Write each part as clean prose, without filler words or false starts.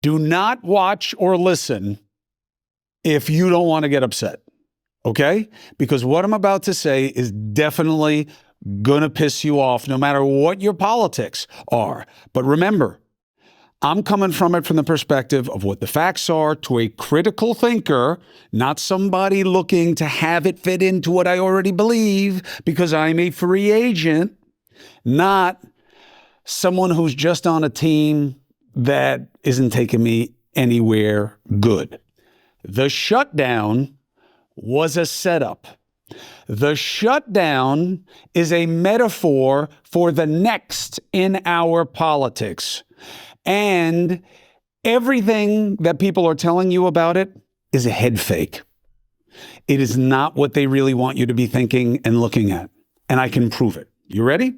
Do not watch or listen if you don't want to get upset, okay? Because what I'm about to say is definitely going to piss you off no matter what your politics are. But remember, I'm coming from it from the perspective of what the facts are to a critical thinker, not somebody looking to have it fit into what I already believe because I'm a free agent, not someone who's just on a team that isn't taking me anywhere good. The shutdown was a setup. The shutdown is a metaphor for the next in our politics. And everything that people are telling you about it is a head fake. It is not what they really want you to be thinking and looking at. And I can prove it. You ready?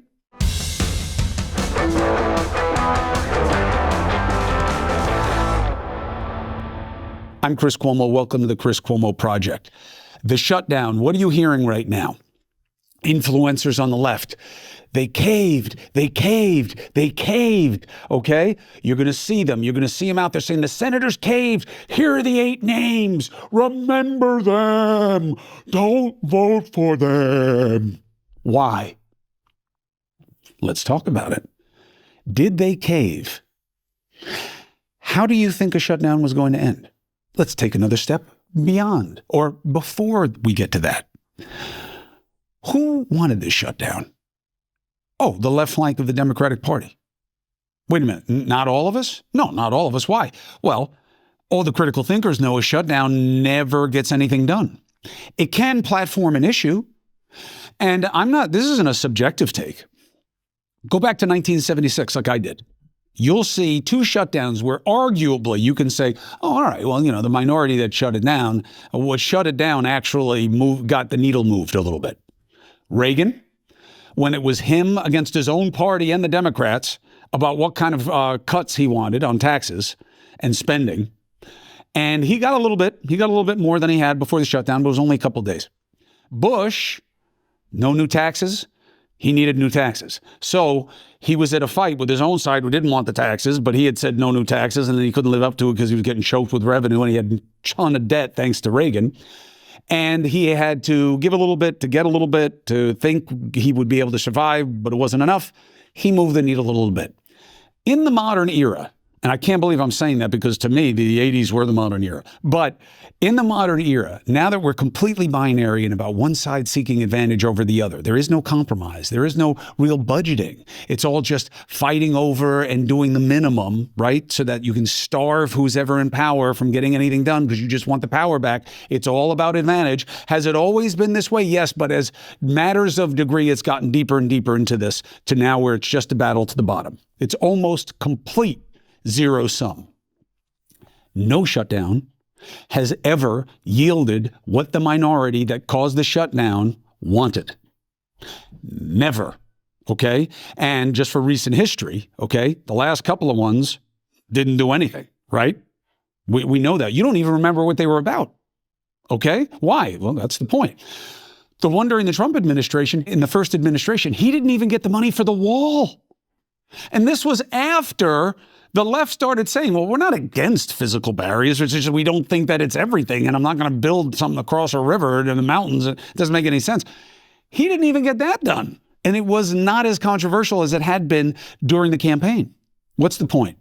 I'm Chris Cuomo. Welcome to the Chris Cuomo Project. The shutdown, what are you hearing right now? Influencers on the left. They caved, okay? You're going to see them. You're going to see them out there saying, the senators caved. Here are the 8 names. Remember them. Don't vote for them. Why? Let's talk about it. Did they cave? How do you think a shutdown was going to end? Let's take another step beyond or before we get to that. Who wanted this shutdown? Oh, the left flank of the Democratic Party. Wait a minute, not all of us? No, not all of us. Why? Well, all the critical thinkers know a shutdown never gets anything done. It can platform an issue. And this isn't a subjective take. Go back to 1976 like I did. You'll see 2 shutdowns where arguably you can say, oh, all right, well, the minority that shut it down, what shut it down actually got the needle moved a little bit. Reagan, when it was him against his own party and the Democrats about what kind of cuts he wanted on taxes and spending. And he got a little bit more than he had before the shutdown, but it was only a couple of days. Bush, no new taxes. He needed new taxes. So he was at a fight with his own side who didn't want the taxes, but he had said no new taxes, and then he couldn't live up to it because he was getting choked with revenue and he had a ton of debt thanks to Reagan. And he had to give a little bit to get a little bit to think he would be able to survive, but it wasn't enough. He moved the needle a little bit. In the modern era, and I can't believe I'm saying that because to me, the 80s were the modern era. But in the modern era, now that we're completely binary and about one side seeking advantage over the other, there is no compromise. There is no real budgeting. It's all just fighting over and doing the minimum, right? So that you can starve who's ever in power from getting anything done because you just want the power back. It's all about advantage. Has it always been this way? Yes, but as matters of degree, it's gotten deeper and deeper into this to now where it's just a battle to the bottom. It's almost complete zero sum. No shutdown has ever yielded what the minority that caused the shutdown wanted. Never. Okay? And just for recent history, okay, the last couple of ones didn't do anything, right? We know that. You don't even remember what they were about. Okay? Why? Well, that's the point. The one during the Trump administration, in the first administration, he didn't even get the money for the wall. And this was after the left started saying, well, we're not against physical barriers. It's just we don't think that it's everything. And I'm not going to build something across a river in the mountains. It doesn't make any sense. He didn't even get that done. And it was not as controversial as it had been during the campaign. What's the point?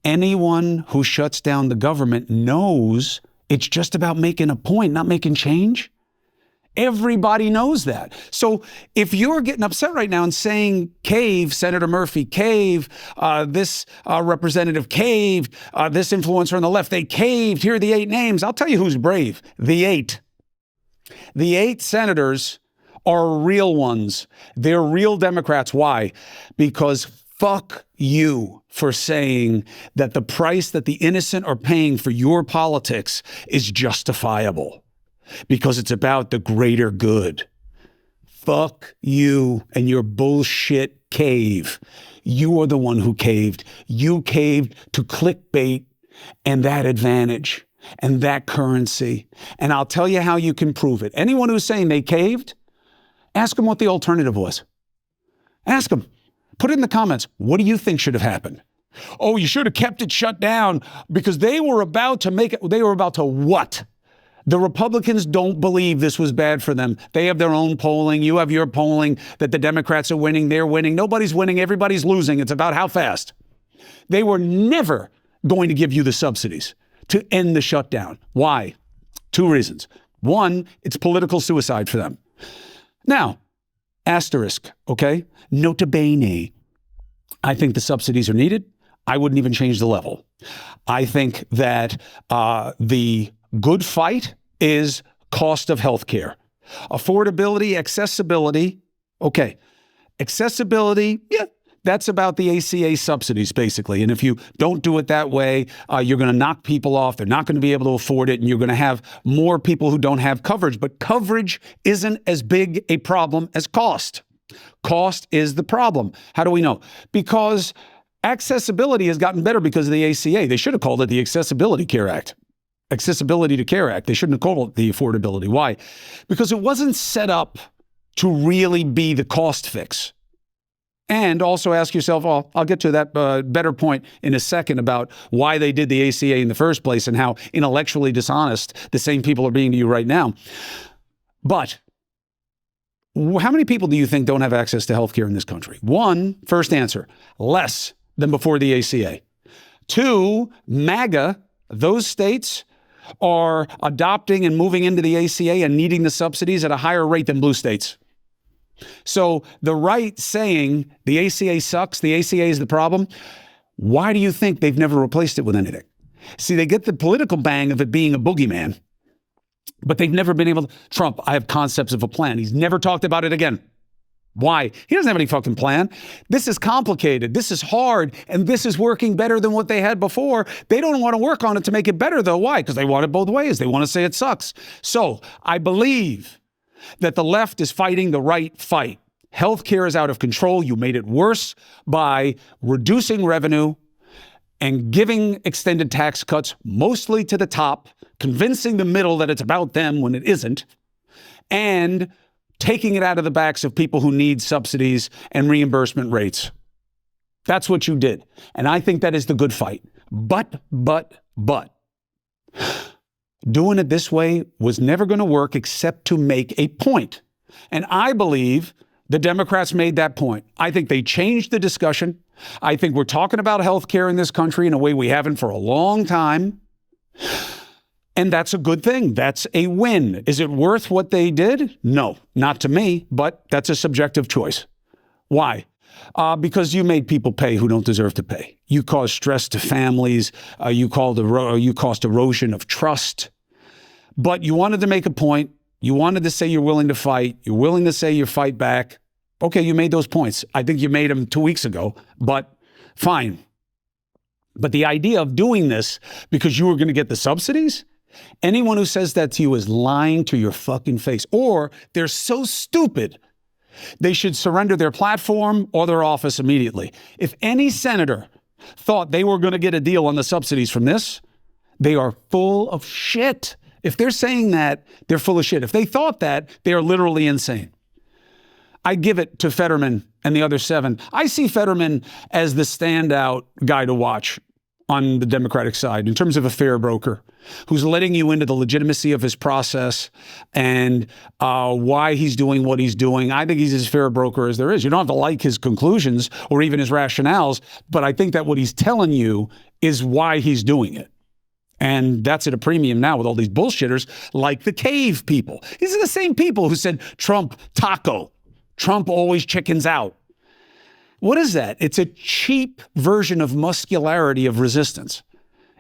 Anyone who shuts down the government knows it's just about making a point, not making change. Everybody knows that. So if you're getting upset right now and saying, cave, Senator Murphy, cave, this representative caved, this influencer on the left, they caved, here are the 8 names. I'll tell you who's brave. The 8. The 8 senators are real ones. They're real Democrats. Why? Because fuck you for saying that the price that the innocent are paying for your politics is justifiable. Because it's about the greater good. Fuck you and your bullshit cave. You are the one who caved. You caved to clickbait and that advantage and that currency. And I'll tell you how you can prove it. Anyone who's saying they caved, ask them what the alternative was. Ask them. Put it in the comments. What do you think should have happened? Oh, you should have kept it shut down because they were about to make it. They were about to what? The Republicans don't believe this was bad for them. They have their own polling. You have your polling that the Democrats are winning. They're winning. Nobody's winning. Everybody's losing. It's about how fast. They were never going to give you the subsidies to end the shutdown. Why? Two reasons. One, it's political suicide for them. Now, asterisk, okay? Nota bene. I think the subsidies are needed. I wouldn't even change the level. I think that the good fight is cost of health care. Affordability, accessibility. Okay. Accessibility, yeah, that's about the ACA subsidies, basically. And if you don't do it that way, you're going to knock people off. They're not going to be able to afford it. And you're going to have more people who don't have coverage. But coverage isn't as big a problem as cost. Cost is the problem. How do we know? Because accessibility has gotten better because of the ACA. They should have called it the Accessibility Care Act. Accessibility to Care Act. They shouldn't have called it the affordability. Why? Because it wasn't set up to really be the cost fix. And also ask yourself, oh, I'll get to that better point in a second about why they did the ACA in the first place and how intellectually dishonest the same people are being to you right now. But how many people do you think don't have access to health care in this country? One, first answer, less than before the ACA. Two, MAGA, those states are adopting and moving into the ACA and needing the subsidies at a higher rate than blue states. So the right saying the ACA sucks, the ACA is the problem, why do you think they've never replaced it with anything? See, they get the political bang of it being a boogeyman, but they've never been able to. Trump, I have concepts of a plan. He's never talked about it again. Why? He doesn't have any fucking plan. This is complicated. This is hard. And this is working better than what they had before. They don't want to work on it to make it better, though. Why? Because they want it both ways. They want to say it sucks. So I believe that the left is fighting the right fight. Healthcare is out of control. You made it worse by reducing revenue and giving extended tax cuts mostly to the top, convincing the middle that it's about them when it isn't, and taking it out of the backs of people who need subsidies and reimbursement rates. That's what you did. And I think that is the good fight. But, doing it this way was never going to work except to make a point. And I believe the Democrats made that point. I think they changed the discussion. I think we're talking about health care in this country in a way we haven't for a long time. And that's a good thing. That's a win. Is it worth what they did? No, not to me, but that's a subjective choice. Why? Because you made people pay who don't deserve to pay. You caused stress to families. You caused erosion of trust. But you wanted to make a point. You wanted to say you're willing to fight. You're willing to say you fight back. Okay, you made those points. I think you made them 2 weeks ago, but fine. But the idea of doing this because you were going to get the subsidies, anyone who says that to you is lying to your fucking face. Or they're so stupid, they should surrender their platform or their office immediately. If any senator thought they were going to get a deal on the subsidies from this, they are full of shit. If they're saying that, they're full of shit. If they thought that, they are literally insane. I give it to Fetterman and the other 7. I see Fetterman as the standout guy to watch on the Democratic side in terms of a fair broker who's letting you into the legitimacy of his process and why he's doing what he's doing. I think he's as fair a broker as there is. You don't have to like his conclusions or even his rationales, but I think that what he's telling you is why he's doing it. And that's at a premium now with all these bullshitters like the cave people. These are the same people who said Trump taco. Trump always chickens out. What is that? It's a cheap version of muscularity of resistance.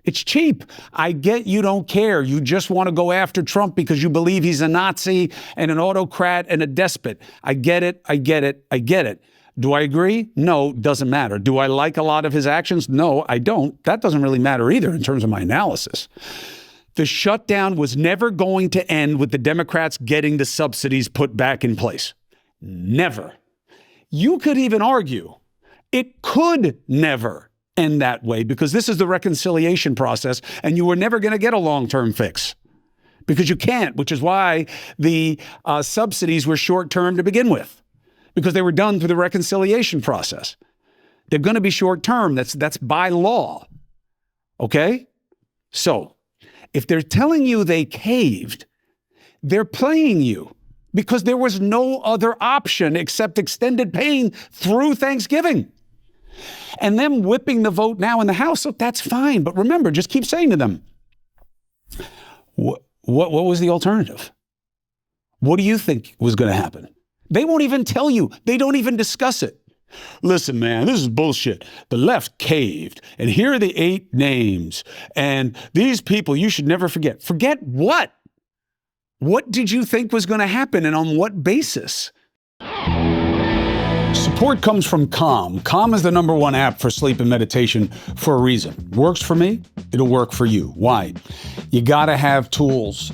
It's cheap. I get you don't care. You just want to go after Trump because you believe he's a Nazi and an autocrat and a despot. I get it. I get it. I get it. Do I agree? No, doesn't matter. Do I like a lot of his actions? No, I don't. That doesn't really matter either in terms of my analysis. The shutdown was never going to end with the Democrats getting the subsidies put back in place. Never. You could even argue it could never end that way because this is the reconciliation process and you were never going to get a long-term fix because you can't, which is why the subsidies were short-term to begin with because they were done through the reconciliation process. They're going to be short term. That's by law. Okay? So if they're telling you they caved, they're playing you because there was no other option except extended pain through Thanksgiving. And them whipping the vote now in the House, so that's fine. But remember, just keep saying to them, what was the alternative? What do you think was going to happen? They won't even tell you. They don't even discuss it. Listen, man, this is bullshit. The left caved, and here are the 8 names. And these people you should never forget. Forget what? What did you think was going to happen, and on what basis? Support comes from Calm. Calm is the #1 app for sleep and meditation for a reason. Works for me, it'll work for you. Why? You gotta have tools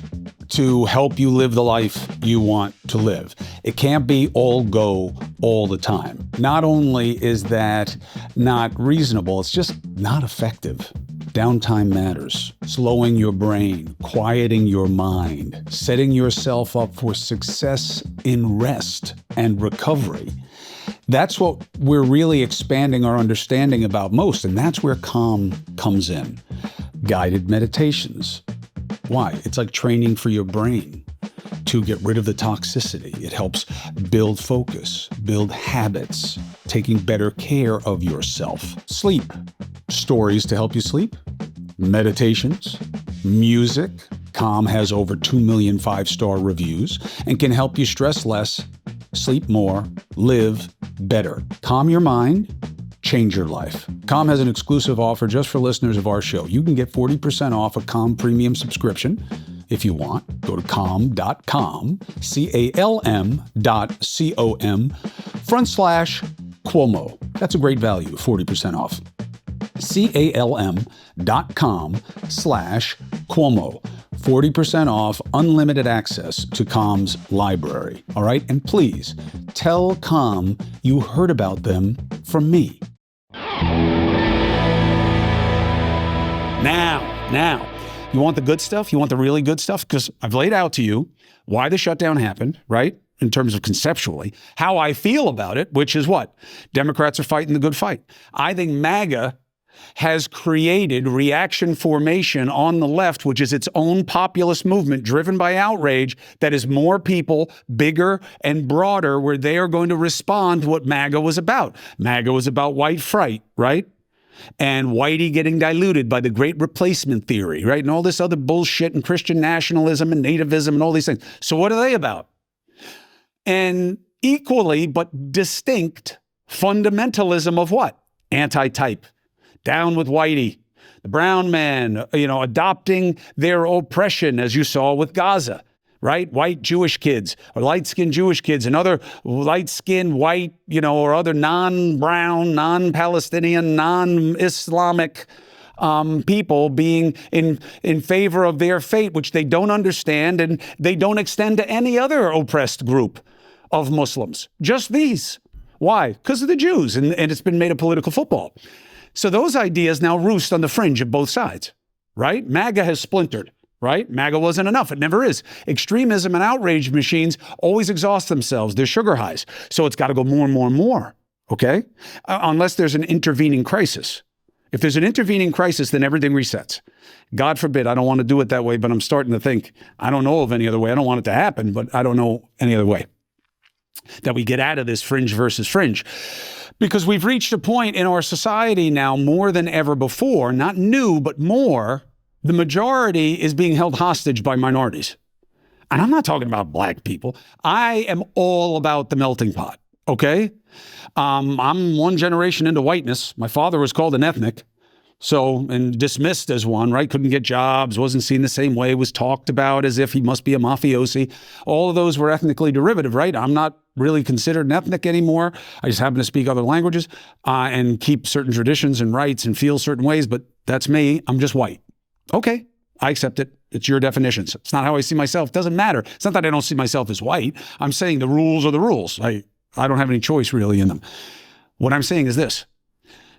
to help you live the life you want to live. It can't be all go all the time. Not only is that not reasonable, it's just not effective. Downtime matters. Slowing your brain, quieting your mind, setting yourself up for success in rest and recovery. That's what we're really expanding our understanding about most, and that's where Calm comes in. Guided meditations. Why? It's like training for your brain to get rid of the toxicity. It helps build focus, build habits, taking better care of yourself. Sleep. Stories to help you sleep. Meditations. Music. Calm has over 2 million 5-star reviews and can help you stress less, sleep more, live better. Calm your mind, change your life. Calm has an exclusive offer just for listeners of our show. You can get 40% off a Calm premium subscription if you want. Go to calm.com, calm.com/Cuomo. That's a great value, 40% off. calm.com/Cuomo. 40% off, unlimited access to Calm's library. All right? And please tell Calm you heard about them from me. Now, you want the good stuff? You want the really good stuff? Because I've laid out to you why the shutdown happened, right? In terms of conceptually, how I feel about it, which is what? Democrats are fighting the good fight. I think MAGA has created reaction formation on the left, which is its own populist movement driven by outrage that is more people, bigger and broader, where they are going to respond to what MAGA was about. MAGA was about white fright, right? And whitey getting diluted by the great replacement theory, right? And all this other bullshit and Christian nationalism and nativism and all these things. So what are they about? And equally but distinct fundamentalism of what? Anti-type. Down with whitey, the brown man, adopting their oppression, as you saw with Gaza, right? White Jewish kids or light-skinned Jewish kids and other light-skinned white, or other non-brown, non-Palestinian, non-Islamic people being in favor of their fate, which they don't understand, and they don't extend to any other oppressed group of Muslims, just these. Why? Because of the Jews, and it's been made a political football. So those ideas now roost on the fringe of both sides, right? MAGA has splintered, right? MAGA wasn't enough. It never is. Extremism and outrage machines always exhaust themselves. They're sugar highs. So it's got to go more and more and more, okay? Unless there's an intervening crisis. If there's an intervening crisis, then everything resets. God forbid, I don't want to do it that way, but I'm starting to think, I don't know of any other way. I don't want it to happen, but I don't know any other way that we get out of this fringe versus fringe. Because we've reached a point in our society now more than ever before, not new, but more, the majority is being held hostage by minorities. And I'm not talking about black people. I am all about the melting pot, okay? I'm one generation into whiteness. My father was called an ethnic, and dismissed as one, right? Couldn't get jobs, wasn't seen the same way, was talked about as if he must be a mafiosi. All of those were ethnically derivative, right? I'm not really considered an ethnic anymore. I just happen to speak other languages and keep certain traditions and rights and feel certain ways, but that's me. I'm just white. Okay, I accept it. It's your definitions. It's not how I see myself. It doesn't matter. It's not that I don't see myself as white. I'm saying the rules are the rules. I don't have any choice really in them. What I'm saying is this.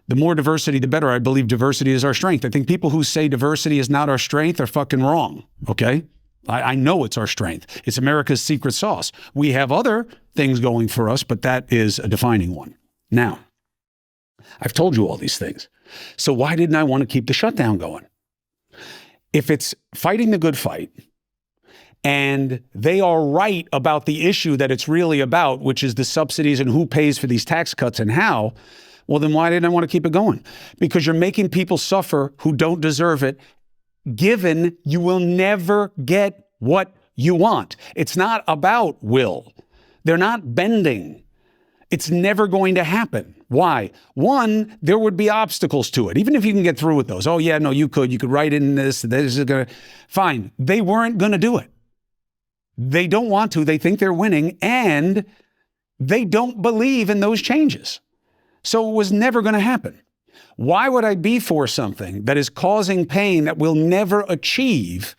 The more diversity, the better. I believe diversity is our strength. I think people who say diversity is not our strength are fucking wrong, okay? I know it's our strength. It's America's secret sauce. We have other things going for us, but that is a defining one. Now, I've told you all these things. So why didn't I want to keep the shutdown going? If it's fighting the good fight, and they are right about the issue that it's really about, which is the subsidies and who pays for these tax cuts and how, well, then why didn't I want to keep it going? Because you're making people suffer who don't deserve it, given you will never get what you want. It's not about will. They're not bending. It's never going to happen. Why? One, there would be obstacles to it, even if you can get through with those. Oh, yeah, no, you could write in this is going to, fine. They weren't going to do it. They don't want to. They think they're winning, and they don't believe in those changes. So it was never going to happen. Why would I be for something that is causing pain that will never achieve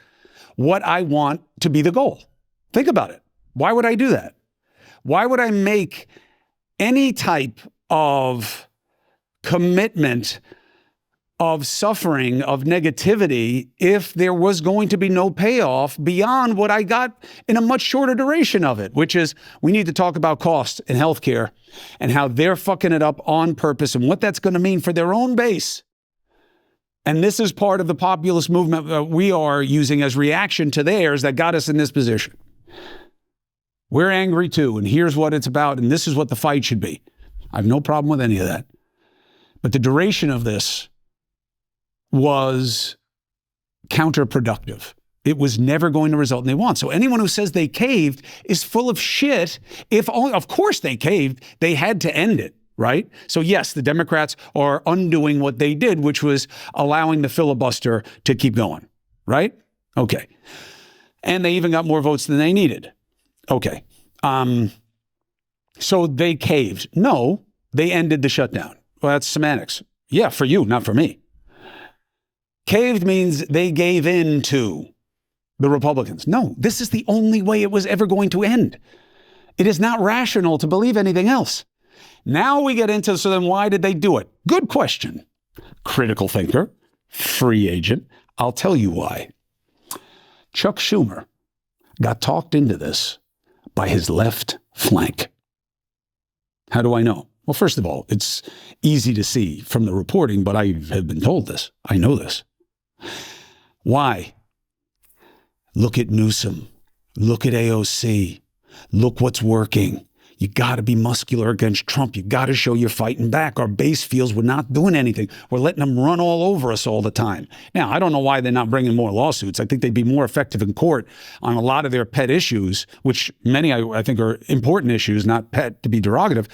what I want to be the goal? Think about it. Why would I do that? Why would I make any type of commitment of suffering, of negativity, if there was going to be no payoff beyond what I got in a much shorter duration of it, which is we need to talk about cost in healthcare and how they're fucking it up on purpose and what that's going to mean for their own base. And this is part of the populist movement that we are using as reaction to theirs that got us in this position. We're angry too, and here's what it's about, and this is what the fight should be. I have no problem with any of that. But the duration of this was counterproductive. It was never going to result in they want. So anyone who says they caved is full of shit. If only, of course they caved. They had to end it, right? So yes, the Democrats are undoing what they did, which was allowing the filibuster to keep going, right? Okay. And they even got more votes than they needed. Okay. So they caved. No, they ended the shutdown. Well, that's semantics. Yeah, for you, not for me. Caved means they gave in to the Republicans. No, this is the only way it was ever going to end. It is not rational to believe anything else. Now we get into, so then why did they do it? Good question. Critical thinker, free agent. I'll tell you why. Chuck Schumer got talked into this by his left flank. How do I know? Well, first of all, it's easy to see from the reporting, but I have been told this. I know this. Why? Look at Newsom. Look at AOC. Look what's working. You got to be muscular against Trump. You got to show you're fighting back. Our base feels we're not doing anything. We're letting them run all over us all the time. Now, I don't know why they're not bringing more lawsuits. I think they'd be more effective in court on a lot of their pet issues, which many I think are important issues, not pet to be derogative.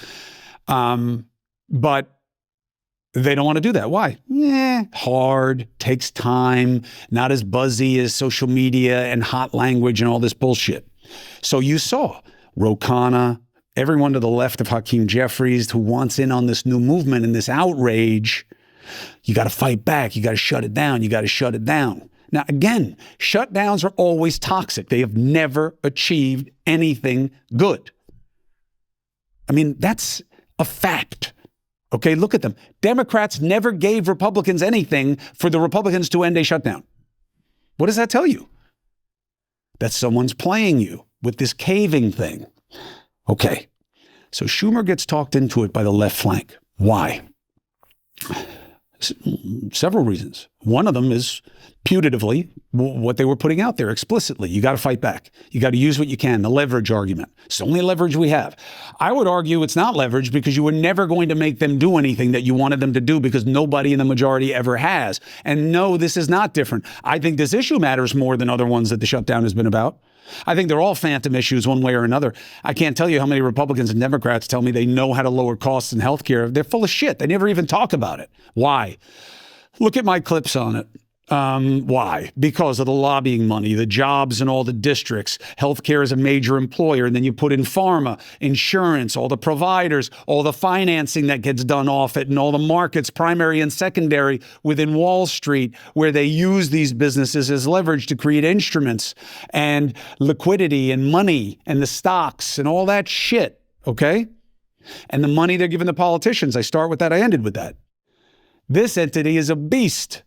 But they don't want to do that. Why? Hard, takes time, not as buzzy as social media and hot language and all this bullshit. So you saw Ro Khanna, everyone to the left of Hakeem Jeffries who wants in on this new movement and this outrage. You got to fight back. You got to shut it down. You got to shut it down. Now, again, shutdowns are always toxic. They have never achieved anything good. I mean, that's a fact. Okay, look at them. Democrats never gave Republicans anything for the Republicans to end a shutdown. What does that tell you? That someone's playing you with this caving thing. Okay, so Schumer gets talked into it by the left flank. Why? Several reasons. One of them is putatively what they were putting out there explicitly. You got to fight back. You got to use what you can, the leverage argument. It's the only leverage we have. I would argue it's not leverage because you were never going to make them do anything that you wanted them to do because nobody in the majority ever has. And no, this is not different. I think this issue matters more than other ones that the shutdown has been about. I think they're all phantom issues one way or another. I can't tell you how many Republicans and Democrats tell me they know how to lower costs in healthcare. They're full of shit. They never even talk about it. Why? Look at my clips on it. Why? Because of the lobbying money, the jobs in all the districts. Healthcare is a major employer. And then you put in pharma, insurance, all the providers, all the financing that gets done off it, and all the markets, primary and secondary within Wall Street, where they use these businesses as leverage to create instruments and liquidity and money and the stocks and all that shit. Okay? And the money they're giving the politicians. I start with that. I ended with that. This entity is a beast.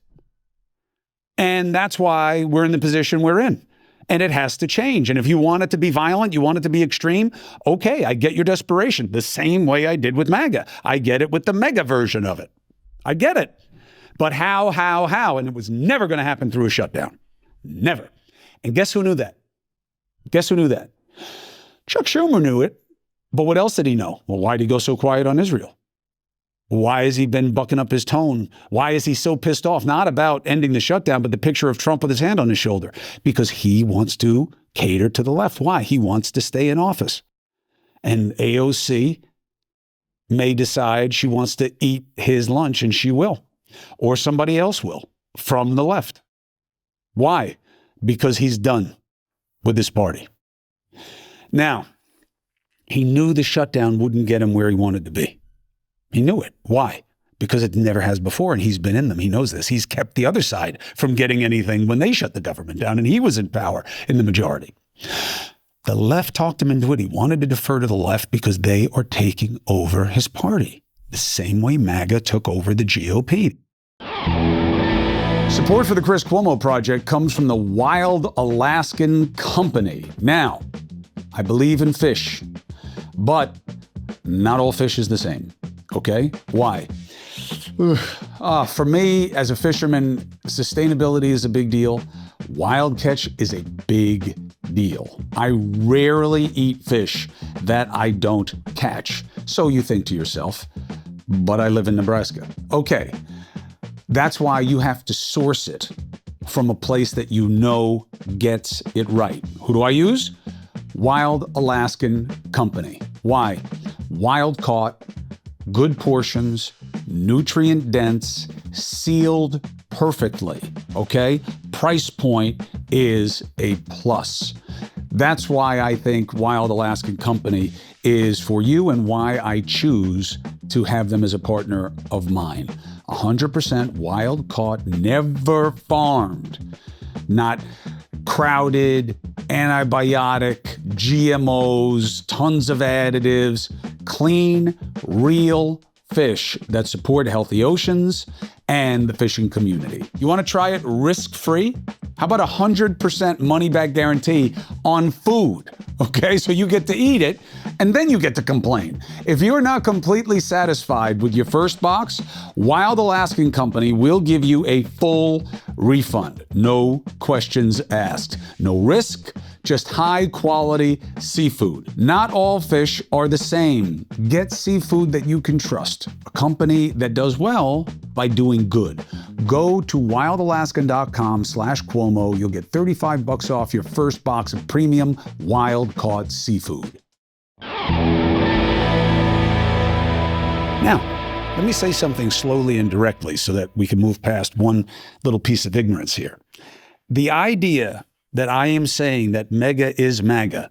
And that's why we're in the position we're in. And it has to change. And if you want it to be violent, you want it to be extreme, okay, I get your desperation. The same way I did with MAGA. I get it with the mega version of it. I get it. But how? And it was never going to happen through a shutdown. Never. And guess who knew that? Guess who knew that? Chuck Schumer knew it. But what else did he know? Well, why did he go so quiet on Israel? Why has he been bucking up his tone? Why is he so pissed off? Not about ending the shutdown, but the picture of Trump with his hand on his shoulder. Because he wants to cater to the left. Why? He wants to stay in office. And AOC may decide she wants to eat his lunch, and she will. Or somebody else will from the left. Why? Because he's done with this party. Now, he knew the shutdown wouldn't get him where he wanted to be. He knew it. Why? Because it never has before, and he's been in them. He knows this. He's kept the other side from getting anything when they shut the government down, and he was in power in the majority. The left talked him into it. He wanted to defer to the left because they are taking over his party, the same way MAGA took over the GOP. Support for the Chris Cuomo Project comes from the Wild Alaskan Company. Now, I believe in fish, but not all fish is the same. Okay? Why? For me, as a fisherman, sustainability is a big deal. Wild catch is a big deal. I rarely eat fish that I don't catch. So you think to yourself, but I live in Nebraska. Okay. That's why you have to source it from a place that you know gets it right. Who do I use? Wild Alaskan Company. Why? Wild caught, good portions, nutrient dense, sealed perfectly, okay? Price point is a plus. That's why I think Wild Alaskan Company is for you and why I choose to have them as a partner of mine. 100% wild caught, never farmed, not crowded, antibiotic, GMOs, tons of additives, clean, real fish that support healthy oceans and the fishing community. You want to try it risk-free? How about 100% money-back guarantee on food? Okay, so you get to eat it and then you get to complain. If you're not completely satisfied with your first box, Wild Alaskan Company will give you a full refund. No questions asked. No risk, just high-quality seafood. Not all fish are the same. Get seafood that you can trust. A company that does well by doing good. Go to wildalaskan.com/Cuomo. You'll get $35 off your first box of premium wild-caught seafood. Now, let me say something slowly and directly so that we can move past one little piece of ignorance here. The idea that I am saying that mega is MAGA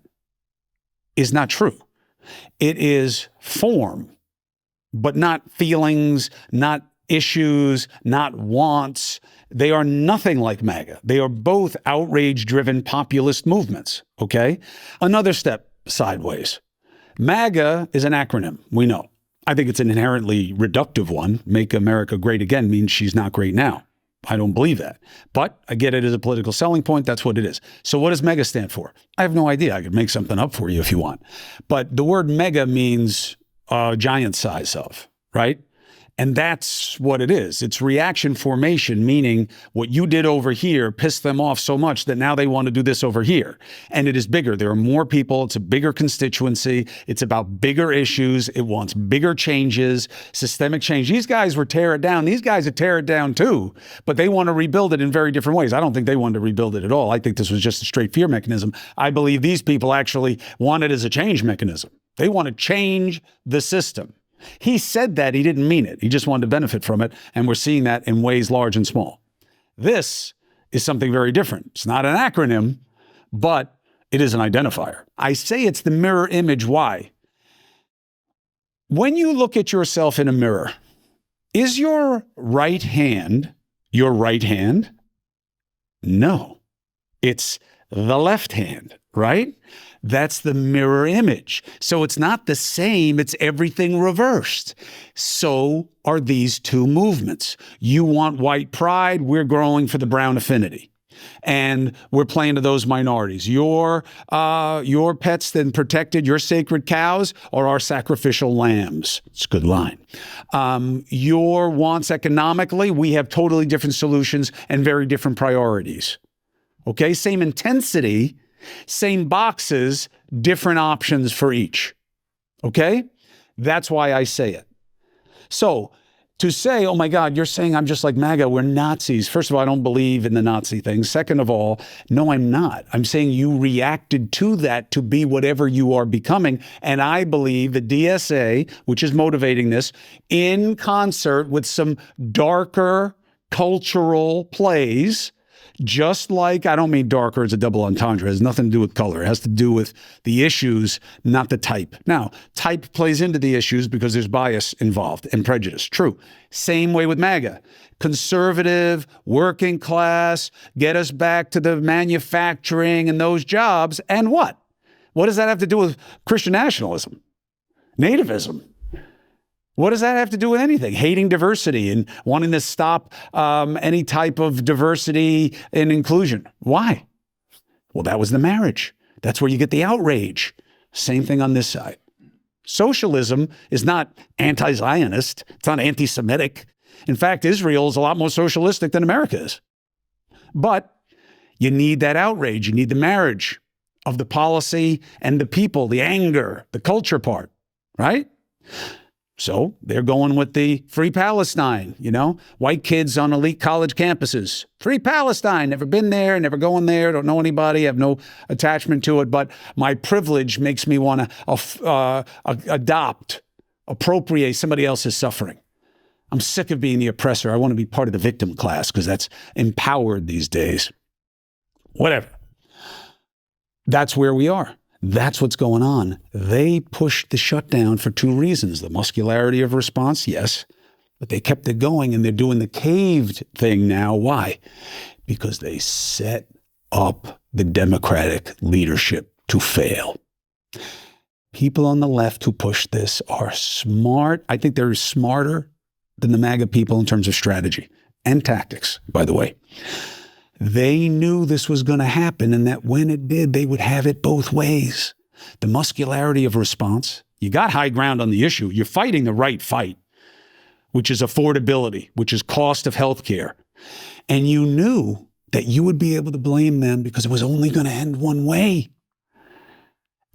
is not true. It is form, but not feelings, not issues, not wants. They are nothing like MAGA. They are both outrage-driven populist movements, okay? Another step sideways. MAGA is an acronym, we know. I think it's an inherently reductive one. Make America Great Again means she's not great now. I don't believe that. But I get it as a political selling point. That's what it is. So what does MEGA stand for? I have no idea. I could make something up for you if you want. But the word mega means giant size of, right? And that's what it is. It's reaction formation, meaning what you did over here pissed them off so much that now they want to do this over here. And it is bigger. There are more people. It's a bigger constituency. It's about bigger issues. It wants bigger changes, systemic change. These guys were tear it down. These guys would tear it down too, but they want to rebuild it in very different ways. I don't think they wanted to rebuild it at all. I think this was just a straight fear mechanism. I believe these people actually want it as a change mechanism. They want to change the system. He said that, he didn't mean it. He just wanted to benefit from it, and we're seeing that in ways large and small. This is something very different. It's not an acronym, but it is an identifier. I say it's the mirror image. Why? When you look at yourself in a mirror, is your right hand your right hand? No, it's the left hand, right? That's the mirror image. So it's not the same, it's everything reversed. So are these two movements. You want white pride, we're growing for the brown affinity. And we're playing to those minorities. Your pets then protected, your sacred cows are our sacrificial lambs. It's a good line. Your wants economically, we have totally different solutions and very different priorities. Okay, same intensity, same boxes, different options for each. Okay, that's why I say it. So to say, oh my God, you're saying I'm just like MAGA, we're Nazis. First of all, I don't believe in the Nazi thing. Second of all, no, I'm not. I'm saying you reacted to that to be whatever you are becoming. And I believe the DSA, which is motivating this, in concert with some darker cultural plays, just like, I don't mean darker as a double entendre. It has nothing to do with color. It has to do with the issues, not the type. Now, type plays into the issues because there's bias involved and prejudice. True. Same way with MAGA. Conservative, working class, get us back to the manufacturing and those jobs. And what? What does that have to do with Christian nationalism? Nativism? What does that have to do with anything? Hating diversity and wanting to stop any type of diversity and inclusion. Why? Well, that was the marriage. That's where you get the outrage. Same thing on this side. Socialism is not anti-Zionist. It's not anti-Semitic. In fact, Israel is a lot more socialistic than America is. But you need that outrage. You need the marriage of the policy and the people, the anger, the culture part, right? So they're going with the free Palestine, white kids on elite college campuses. Free Palestine, never been there, never going there, don't know anybody, have no attachment to it. But my privilege makes me want to appropriate somebody else's suffering. I'm sick of being the oppressor. I want to be part of the victim class because that's empowered these days. Whatever. That's where we are. That's what's going on. They pushed the shutdown for two reasons. The muscularity of response, yes, but they kept it going and they're doing the caved thing now. Why? Because they set up the Democratic leadership to fail. People on the left who push this are smart. I think they're smarter than the MAGA people in terms of strategy and tactics, by the way. They knew this was going to happen and that when it did, they would have it both ways. The muscularity of response. You got high ground on the issue. You're fighting the right fight, which is affordability, which is cost of healthcare. And you knew that you would be able to blame them because it was only going to end one way.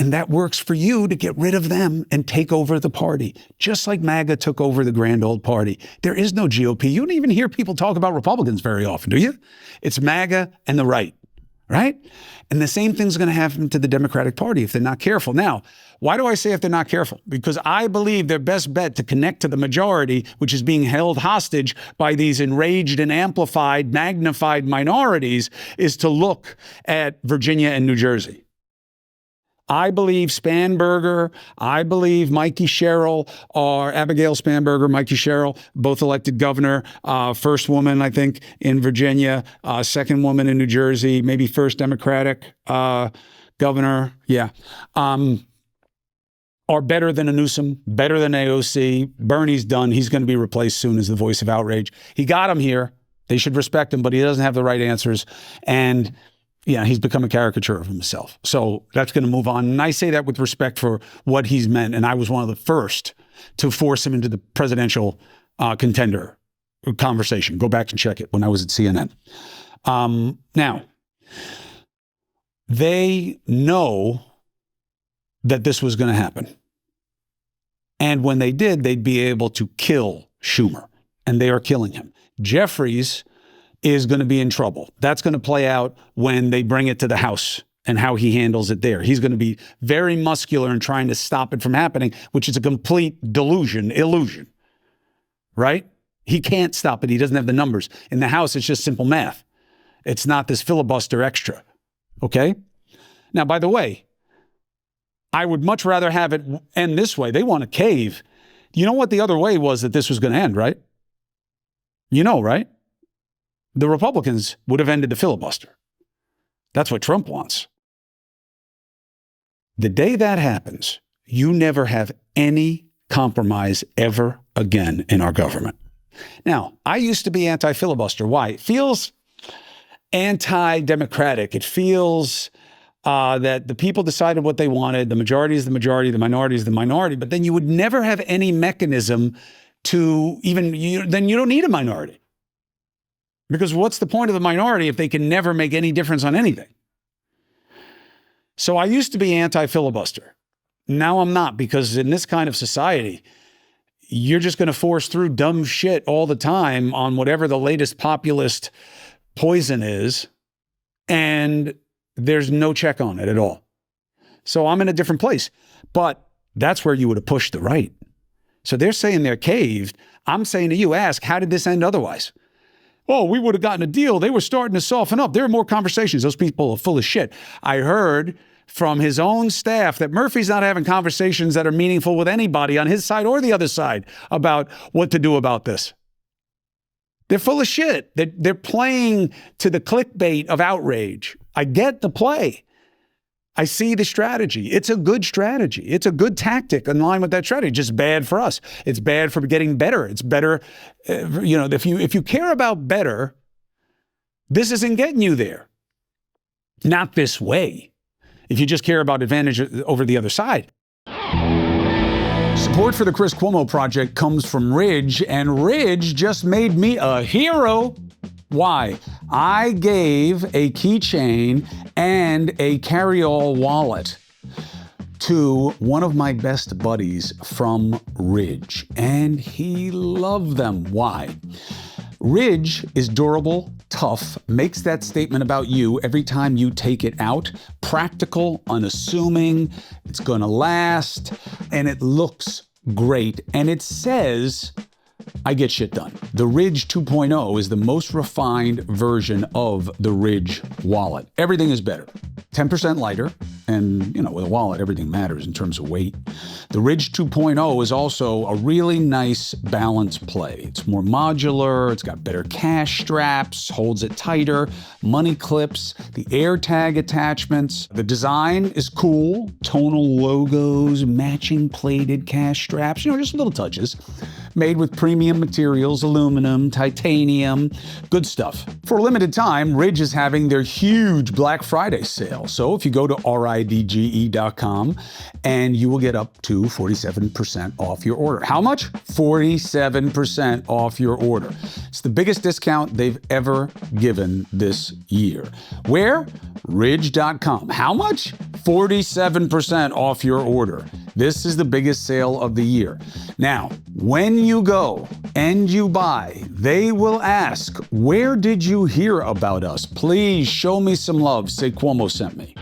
And that works for you to get rid of them and take over the party, just like MAGA took over the grand old party. There is no GOP. You don't even hear people talk about Republicans very often, do you? It's MAGA and the right, right? And the same thing's going to happen to the Democratic Party if they're not careful. Now, why do I say if they're not careful? Because I believe their best bet to connect to the majority, which is being held hostage by these enraged and amplified, magnified minorities, is to look at Virginia and New Jersey. I believe Spanberger, I believe Mikey Sherrill, or Abigail Spanberger, Mikey Sherrill, both elected governor, first woman, I think, in Virginia, second woman in New Jersey, maybe first Democratic governor, are better than a Newsom, better than AOC. Bernie's done. He's going to be replaced soon as the voice of outrage. He got him here. They should respect him, but he doesn't have the right answers. And he's become a caricature of himself. So that's going to move on. And I say that with respect for what he's meant. And I was one of the first to force him into the presidential contender conversation. Go back and check it when I was at CNN. Now, they know that this was going to happen. And when they did, they'd be able to kill Schumer. And they are killing him. Jeffries is going to be in trouble. That's going to play out when they bring it to the House and how he handles it there. He's going to be very muscular in trying to stop it from happening, which is a complete illusion, right? He can't stop it. He doesn't have the numbers. In the House, it's just simple math. It's not this filibuster extra, okay? Now, by the way, I would much rather have it end this way. They want to cave. You know what the other way was that this was going to end, right? You know, right? The Republicans would have ended the filibuster. That's what Trump wants. The day that happens, you never have any compromise ever again in our government. Now, I used to be anti-filibuster. Why? It feels anti-democratic. It feels that the people decided what they wanted. The majority is the majority. The minority is the minority. But then you would never have any mechanism to then you don't need a minority. Because what's the point of the minority if they can never make any difference on anything? So I used to be anti-filibuster. Now I'm not, because in this kind of society, you're just going to force through dumb shit all the time on whatever the latest populist poison is, and there's no check on it at all. So I'm in a different place. But that's where you would have pushed the right. So they're saying they're caved. I'm saying to you, ask, how did this end otherwise? Oh, we would have gotten a deal. They were starting to soften up. There are more conversations. Those people are full of shit. I heard from his own staff that Murphy's not having conversations that are meaningful with anybody on his side or the other side about what to do about this. They're full of shit. They're playing to the clickbait of outrage. I get the play. I see the strategy. It's a good strategy. It's a good tactic in line with that strategy. Just bad for us. It's bad for getting better. It's better, if you care about better, this isn't getting you there. Not this way. If you just care about advantage over the other side. Support for the Chris Cuomo Project comes from Ridge, and Ridge just made me a hero. Why? I gave a keychain and a carry-all wallet to one of my best buddies from Ridge, and he loved them. Why? Ridge is durable, tough, makes that statement about you every time you take it out. Practical, unassuming, it's gonna last, and it looks great. And it says, I get shit done. The Ridge 2.0 is the most refined version of the Ridge wallet. Everything is better. 10% lighter, and with a wallet, everything matters in terms of weight. The Ridge 2.0 is also a really nice balance play. It's more modular, it's got better cash straps, holds it tighter, money clips, the AirTag attachments. The design is cool, tonal logos, matching plated cash straps, just little touches. Made with premium materials, aluminum, titanium, good stuff. For a limited time, Ridge is having their huge Black Friday sale. So if you go to ridge.com, and you will get up to 47% off your order. How much? 47% off your order. It's the biggest discount they've ever given this year. Where? Ridge.com. How much? 47% off your order. This is the biggest sale of the year. Now, when you go and you buy, they will ask, where did you hear about us? Please show me some love. Say Cuomo sent me.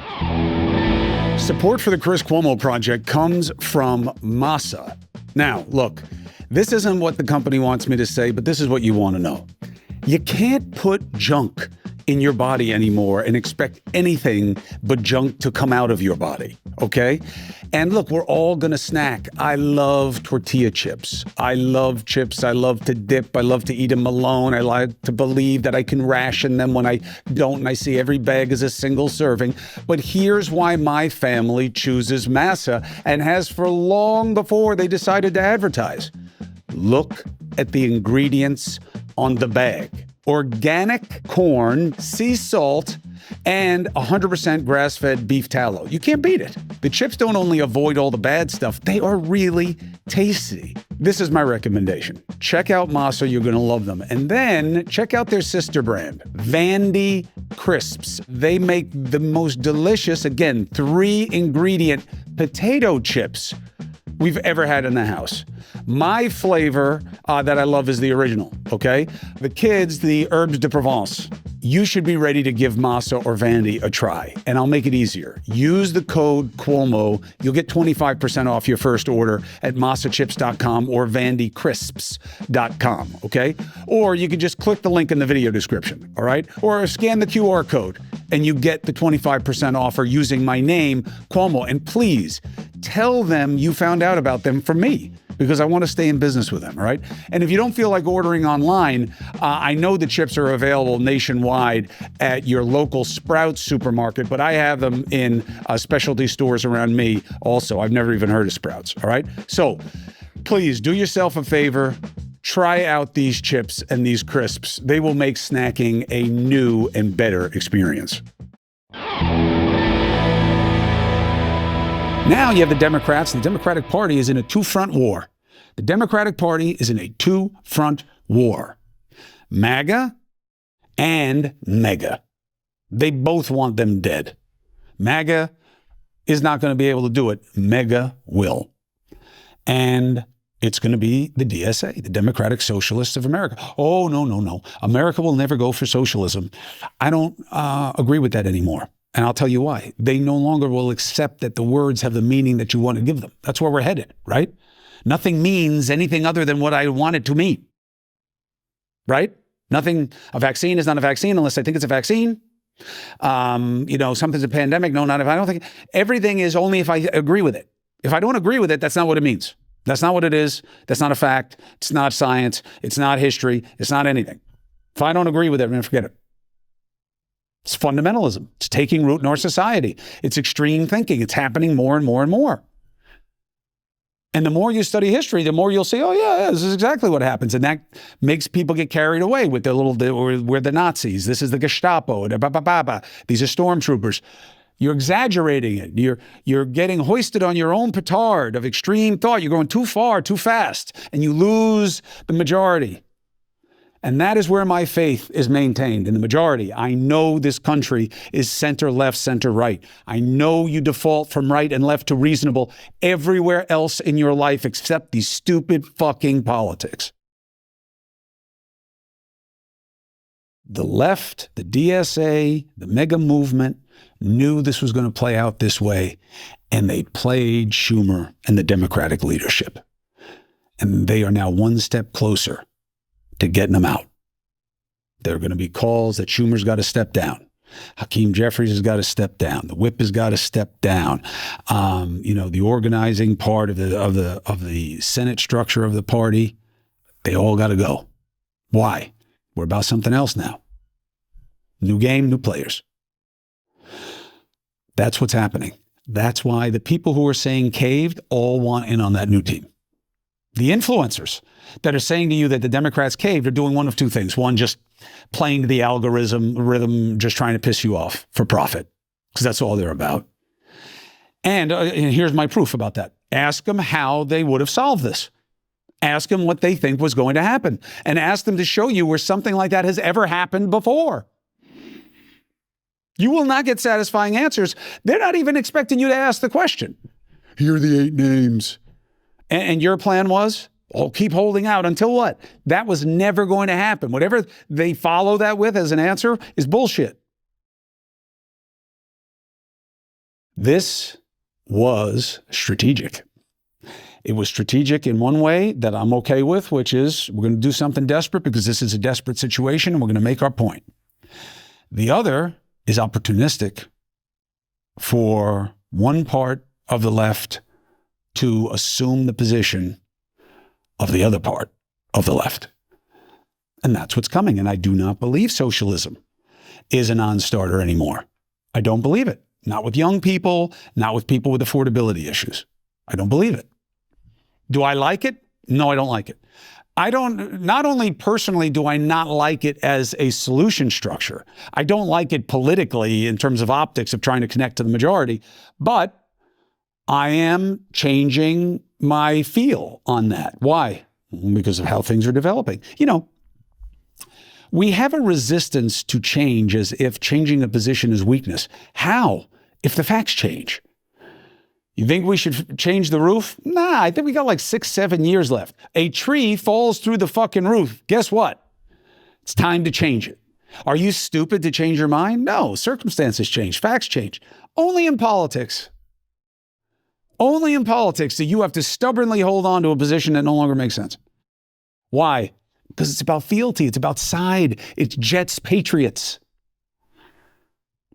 Support for the Chris Cuomo Project comes from Masa. Now, look, this isn't what the company wants me to say, but this is what you want to know. You can't put junk in your body anymore and expect anything but junk to come out of your body, okay? And look, we're all gonna snack. I love tortilla chips. I love chips. I love to dip. I love to eat them alone. I like to believe that I can ration them when I don't, and I see every bag as a single serving. But here's why my family chooses Masa, and has for long before they decided to advertise. Look at the ingredients on the bag. Organic corn, sea salt, and 100% grass-fed beef tallow. You can't beat it. The chips don't only avoid all the bad stuff, they are really tasty. This is my recommendation. Check out Masa, you're gonna love them. And then check out their sister brand, Vandy Crisps. They make the most delicious, again, 3-ingredient potato chips we've ever had in the house. My flavor that I love is the original, okay? The kids, the herbes de Provence. You should be ready to give Masa or Vandy a try, and I'll make it easier. Use the code Cuomo. You'll get 25% off your first order at masachips.com or vandycrisps.com, okay? Or you can just click the link in the video description, all right? Or scan the QR code, and you get the 25% offer using my name, Cuomo. And please, tell them you found out about them from me, because I want to stay in business with them, all right? And if you don't feel like ordering online, I know the chips are available nationwide at your local Sprouts supermarket, but I have them in specialty stores around me also. I've never even heard of Sprouts, all right? So please do yourself a favor. Try out these chips and these crisps. They will make snacking a new and better experience. Now you have the Democrats. The Democratic Party is in a two-front war. The Democratic Party is in a two-front war. MAGA and MEGA. They both want them dead. MAGA is not going to be able to do it. MEGA will. And it's going to be the DSA, the Democratic Socialists of America. Oh, no. America will never go for socialism. I don't agree with that anymore. And I'll tell you why. They no longer will accept that the words have the meaning that you want to give them. That's where we're headed, right? Nothing means anything other than what I want it to mean, right? Nothing, a vaccine is not a vaccine unless I think it's a vaccine. Something's a pandemic. No, not if I don't think. Everything is only if I agree with it. If I don't agree with it, that's not what it means. That's not what it is. That's not a fact. It's not science. It's not history. It's not anything. If I don't agree with it, I'm going to forget it. It's fundamentalism. It's taking root in our society. It's extreme thinking. It's happening more and more and more. And the more you study history, the more you'll see, oh, yeah, this is exactly what happens. And that makes people get carried away with we're the Nazis. This is the Gestapo. These are stormtroopers. You're exaggerating it. You're getting hoisted on your own petard of extreme thought. You're going too far, too fast, and you lose the majority. And that is where my faith is maintained, in the majority. I know this country is center left, center right. I know you default from right and left to reasonable everywhere else in your life except these stupid fucking politics. The left, the DSA, the MAGA movement knew this was going to play out this way, and they played Schumer and the Democratic leadership. And they are now one step closer to getting them out. There are going to be calls that Schumer's got to step down. Hakeem Jeffries has got to step down. The whip has got to step down. The organizing part of the Senate structure of the party, they all got to go. Why? We're about something else now. New game, new players. That's what's happening. That's why the people who are saying caved all want in on that new team. The influencers that are saying to you that the Democrats caved are doing one of two things. One, just playing to the algorithm, just trying to piss you off for profit, because that's all they're about. And here's my proof about that. Ask them how they would have solved this. Ask them what they think was going to happen. And ask them to show you where something like that has ever happened before. You will not get satisfying answers. They're not even expecting you to ask the question. Here are the 8 names. And your plan was, keep holding out until what? That was never going to happen. Whatever they follow that with as an answer is bullshit. This was strategic. It was strategic in one way that I'm okay with, which is we're going to do something desperate because this is a desperate situation and we're going to make our point. The other is opportunistic for one part of the left to assume the position of the other part of the left. And that's what's coming. And I do not believe socialism is a non-starter anymore. I don't believe it. Not with young people, not with people with affordability issues. I don't believe it. Do I like it? No, I don't like it. Not only personally do I not like it as a solution structure, I don't like it politically in terms of optics of trying to connect to the majority, but I am changing my feel on that. Why? Because of how things are developing. We have a resistance to change as if changing a position is weakness. How? If the facts change. You think we should change the roof? Nah, I think we got like 6-7 years left. A tree falls through the fucking roof. Guess what? It's time to change it. Are you stupid to change your mind? No, circumstances change, facts change. Only in politics. Only in politics do you have to stubbornly hold on to a position that no longer makes sense. Why? Because it's about fealty. It's about side. It's Jets, Patriots.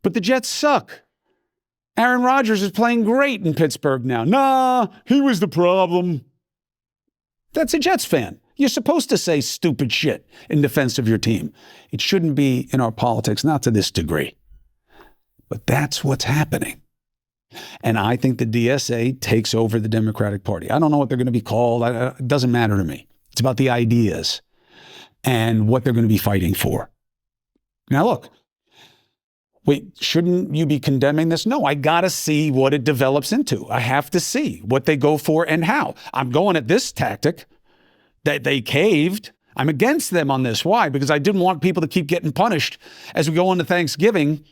But the Jets suck. Aaron Rodgers is playing great in Pittsburgh now. Nah, he was the problem. That's a Jets fan. You're supposed to say stupid shit in defense of your team. It shouldn't be in our politics, not to this degree. But that's what's happening. And I think the DSA takes over the Democratic Party. I don't know what they're going to be called. It doesn't matter to me. It's about the ideas and what they're going to be fighting for. Now, look, wait, shouldn't you be condemning this? No, I got to see what it develops into. I have to see what they go for and how. I'm going at this tactic that they caved. I'm against them on this. Why? Because I didn't want people to keep getting punished as we go into Thanksgiving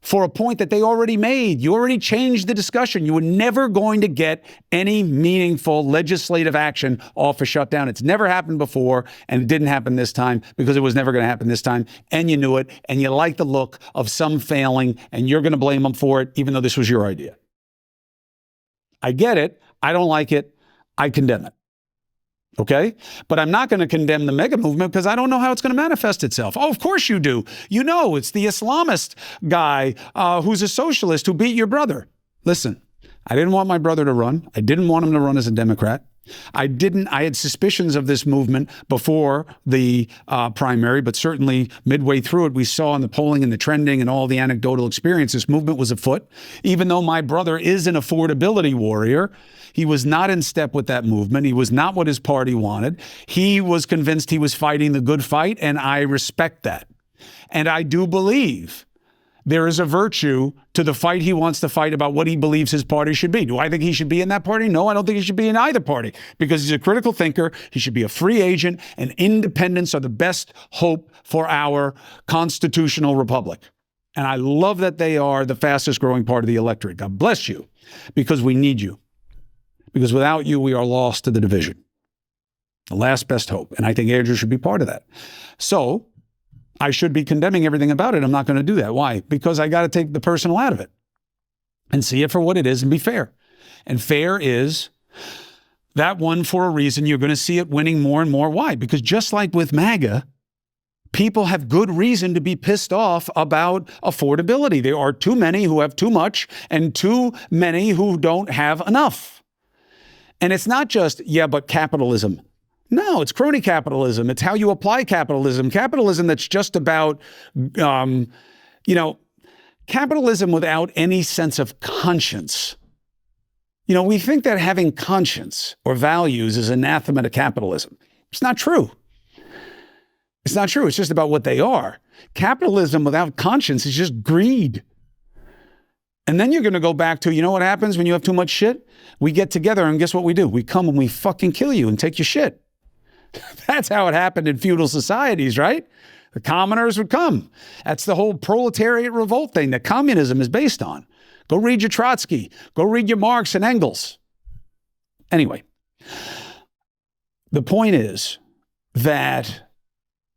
for a point that they already made. You already changed the discussion. You were never going to get any meaningful legislative action off a shutdown. It's never happened before, and it didn't happen this time because it was never going to happen this time, and you knew it, and you like the look of some failing, and you're going to blame them for it, even though this was your idea. I get it. I don't like it. I condemn it. Okay? But I'm not going to condemn the MAGA movement because I don't know how it's going to manifest itself. Oh, of course you do. You know, it's the Islamist guy who's a socialist who beat your brother. Listen, I didn't want my brother to run. I didn't want him to run as a Democrat. I had suspicions of this movement before the primary, but certainly midway through it, we saw in the polling and the trending and all the anecdotal experience, this movement was afoot. Even though my brother is an affordability warrior, he was not in step with that movement. He was not what his party wanted. He was convinced he was fighting the good fight, and I respect that. And I do believe there is a virtue to the fight he wants to fight about what he believes his party should be. Do I think he should be in that party? No, I don't think he should be in either party because he's a critical thinker. He should be a free agent, and independents are the best hope for our constitutional republic. And I love that they are the fastest growing part of the electorate. God bless you, because we need you. Because without you, we are lost to the division. The last best hope. And I think Andrew should be part of that. So I should be condemning everything about it. I'm not going to do that. Why? Because I got to take the personal out of it and see it for what it is and be fair. And fair is that one for a reason. You're going to see it winning more and more. Why? Because just like with MAGA, people have good reason to be pissed off about affordability. There are too many who have too much and too many who don't have enough. And it's not just, yeah, but capitalism. No, it's crony capitalism. It's how you apply capitalism. Capitalism that's just about, capitalism without any sense of conscience. You know, we think that having conscience or values is anathema to capitalism. It's not true. It's not true. It's just about what they are. Capitalism without conscience is just greed. And then you're going to go back to, you know what happens when you have too much shit? We get together and guess what we do? We come and we fucking kill you and take your shit. That's how it happened in feudal societies, right? The commoners would come. That's the whole proletariat revolt thing that communism is based on. Go read your Trotsky. Go read your Marx and Engels. Anyway, the point is that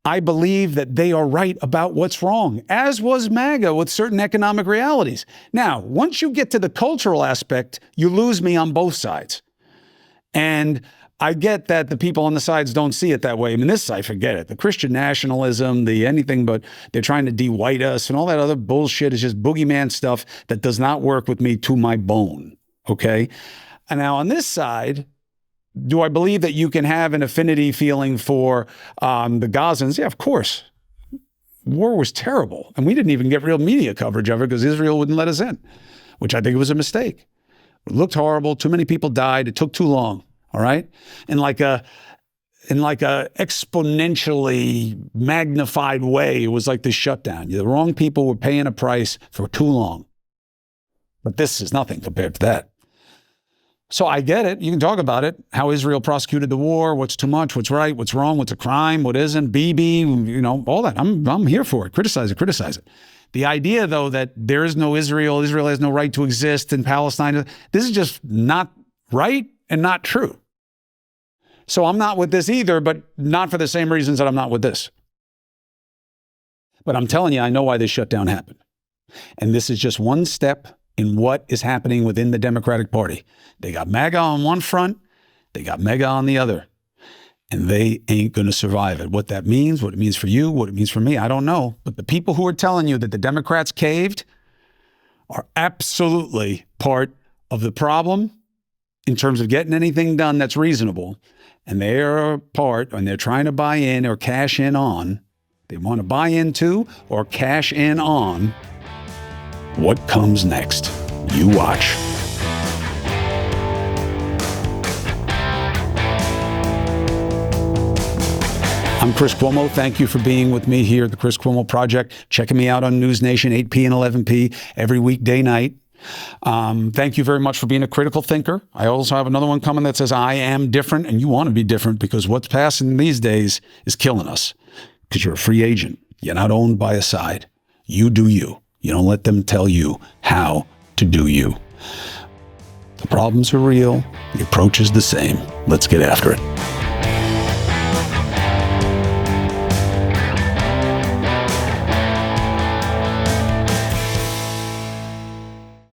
I believe that they are right about what's wrong, as was MAGA with certain economic realities. Now, once you get to the cultural aspect, you lose me on both sides. And I get that the people on the sides don't see it that way. I mean, this side, forget it. The Christian nationalism, the anything but they're trying to de-white us and all that other bullshit is just boogeyman stuff that does not work with me to my bone, okay? And now on this side, do I believe that you can have an affinity feeling for the Gazans? Yeah, of course. War was terrible. And we didn't even get real media coverage of it because Israel wouldn't let us in, which I think was a mistake. It looked horrible. Too many people died. It took too long. All right. In like a exponentially magnified way, it was like the shutdown. The wrong people were paying a price for too long. But this is nothing compared to that. So I get it. You can talk about it, how Israel prosecuted the war, what's too much, what's right, what's wrong, what's a crime, what isn't, Bibi, all that. I'm here for it. Criticize it. The idea, though, that there is no Israel has no right to exist in Palestine, this is just not right and not true. So I'm not with this either, but not for the same reasons that I'm not with this. But I'm telling you, I know why this shutdown happened. And this is just one step in what is happening within the Democratic Party. They got MAGA on one front, they got MAGA on the other, and they ain't going to survive it. What that means, what it means for you, what it means for me, I don't know. But the people who are telling you that the Democrats caved are absolutely part of the problem in terms of getting anything done that's reasonable. And they're part, and they're trying to buy in or cash in on. They want to buy into or cash in on what comes next. You watch. I'm Chris Cuomo. Thank you for being with me here at the Chris Cuomo Project. Checking me out on News Nation, 8p and 11p every weekday night. Thank you very much for being a critical thinker. I also have another one coming that says, I am different, and you want to be different because what's passing these days is killing us because you're a free agent. You're not owned by a side. You do you. You don't let them tell you how to do you. The problems are real. The approach is the same. Let's get after it.